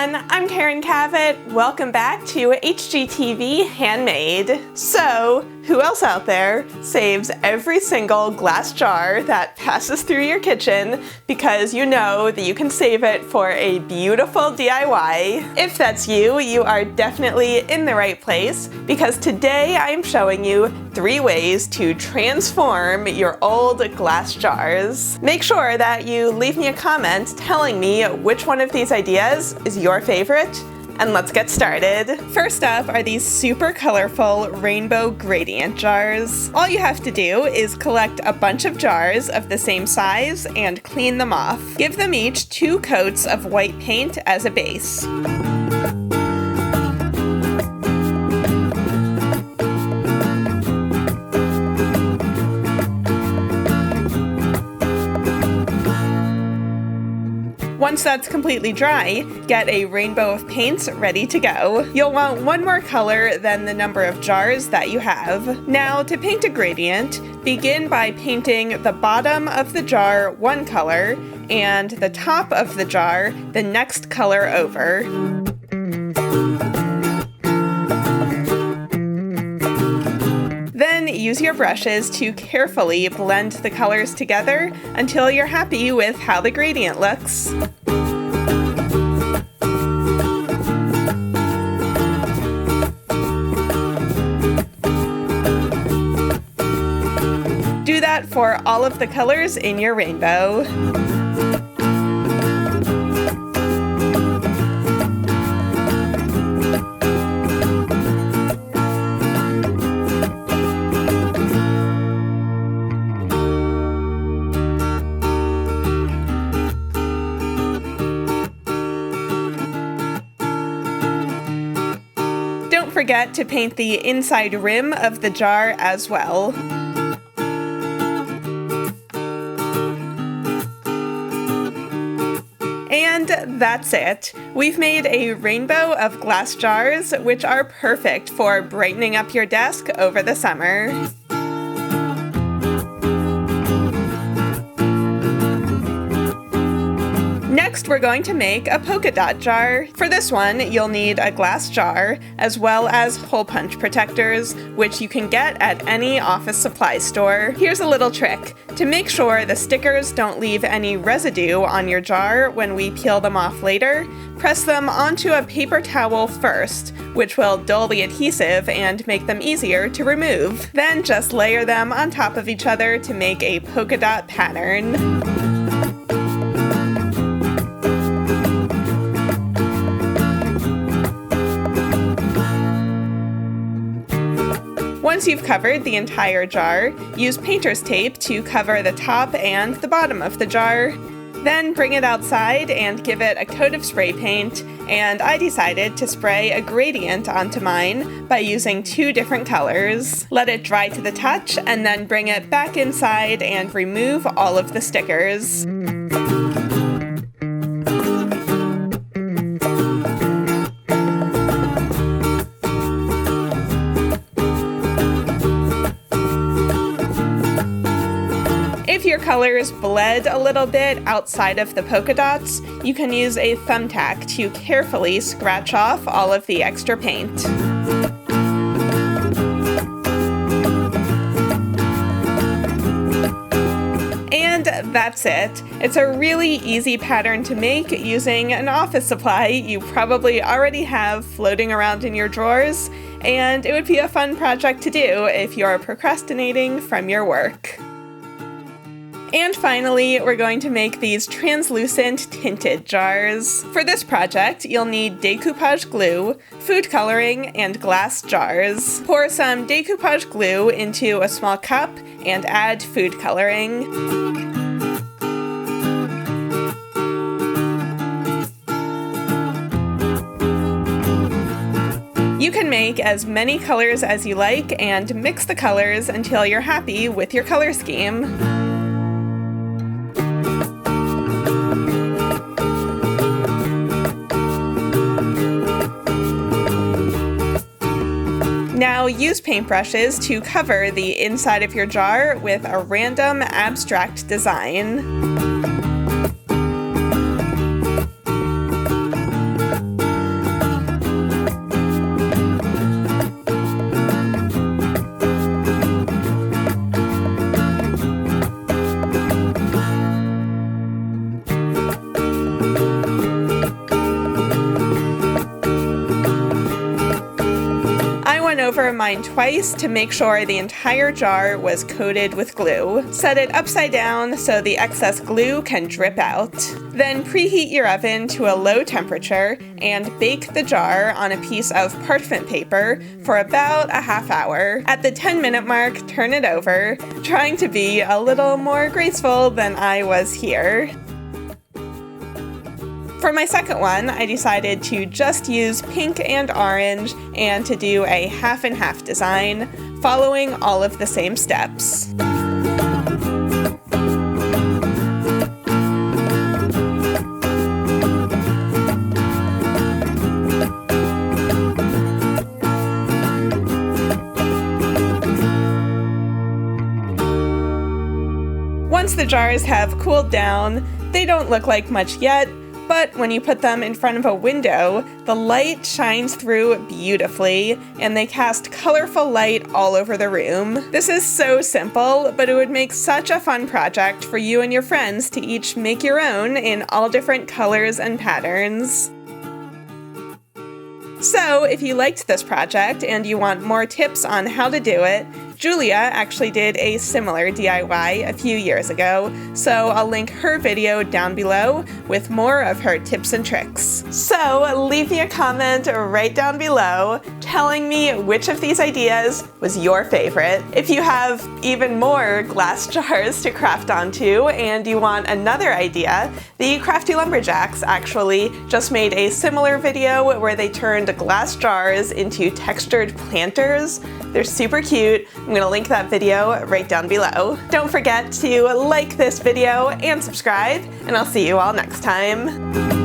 everyone, I'm Karen Cavett. Welcome back to HGTV Handmade. So, who else out there saves every single glass jar that passes through your kitchen because you know that you can save it for a beautiful DIY? If that's you, you are definitely in the right place because today I am showing you 3 ways to transform your old glass jars. Make sure that you leave me a comment telling me which one of these ideas is your favorite, and let's get started. First up are these super colorful rainbow gradient jars. All you have to do is collect a bunch of jars of the same size and clean them off. Give them each 2 coats of white paint as a base. Once that's completely dry, get a rainbow of paints ready to go. You'll want 1 more color than the number of jars that you have. Now, to paint a gradient, begin by painting the bottom of the jar 1 color and the top of the jar the next color over. Then use your brushes to carefully blend the colors together until you're happy with how the gradient looks. Do that for all of the colors in your rainbow. Don't forget to paint the inside rim of the jar as well. And that's it. We've made a rainbow of glass jars, which are perfect for brightening up your desk over the summer. Next, we're going to make a polka dot jar. For this one, you'll need a glass jar, as well as hole punch protectors, which you can get at any office supply store. Here's a little trick. To make sure the stickers don't leave any residue on your jar when we peel them off later, press them onto a paper towel first, which will dull the adhesive and make them easier to remove. Then just layer them on top of each other to make a polka dot pattern. Once you've covered the entire jar, use painter's tape to cover the top and the bottom of the jar. Then bring it outside and give it a coat of spray paint, and I decided to spray a gradient onto mine by using 2 different colors. Let it dry to the touch, and then bring it back inside and remove all of the stickers. If your colors bled a little bit outside of the polka dots, you can use a thumbtack to carefully scratch off all of the extra paint. And that's it. It's a really easy pattern to make using an office supply you probably already have floating around in your drawers, and it would be a fun project to do if you're procrastinating from your work. And finally, we're going to make these translucent tinted jars. For this project, you'll need decoupage glue, food coloring, and glass jars. Pour some decoupage glue into a small cup and add food coloring. You can make as many colors as you like and mix the colors until you're happy with your color scheme. Now use paintbrushes to cover the inside of your jar with a random abstract design. went over mine twice to make sure the entire jar was coated with glue. Set it upside down so the excess glue can drip out. Then preheat your oven to a low temperature and bake the jar on a piece of parchment paper for about a half hour. At the 10-minute mark, turn it over, trying to be a little more graceful than I was here. For my second one, I decided to just use pink and orange and to do a half and half design, following all of the same steps. Once the jars have cooled down, they don't look like much yet, but when you put them in front of a window, the light shines through beautifully, and they cast colorful light all over the room. This is so simple, but it would make such a fun project for you and your friends to each make your own in all different colors and patterns. So, if you liked this project and you want more tips on how to do it, Julia actually did a similar DIY a few years ago, so I'll link her video down below with more of her tips and tricks. So leave me a comment right down below telling me which of these ideas was your favorite. If you have even more glass jars to craft onto and you want another idea, the Crafty Lumberjacks actually just made a similar video where they turned glass jars into textured planters. They're super cute. I'm gonna link that video right down below. Don't forget to like this video and subscribe, and I'll see you all next time.